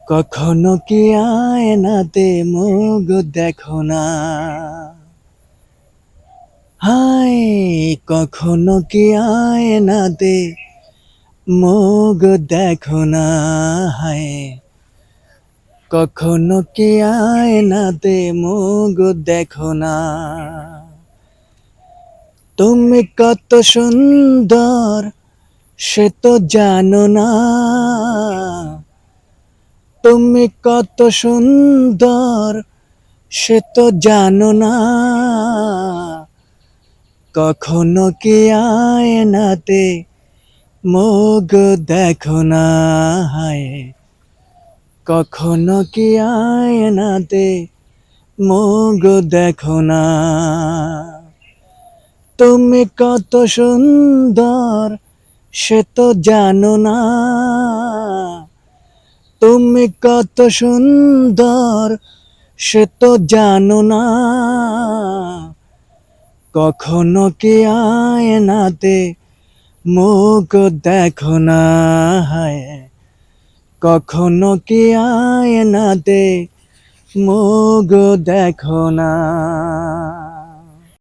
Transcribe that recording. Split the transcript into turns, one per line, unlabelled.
কখনো কি আয়নাতে মুখ দেখো না, হায় কখনো কি আয়নাতে মুখ দেখো না, হায় কখনো কি আয়নাতে মুখ দেখো না। তুমি কত সুন্দর সে তো জানো না, তুমি কত সুন্দর সে তো জানো না। কখনো কি আয়নাতে মুখ দেখো না, হায় কখনো কি আয়নাতে মুখ দেখো না। তুমি কত সুন্দর সে তো জানো না, তুমি কত সুন্দর সে তো জানো না। কখনো কি আয়নাতে মুখ দেখো না, হায় কখনো কি আয়নাতে মুখ দেখো না।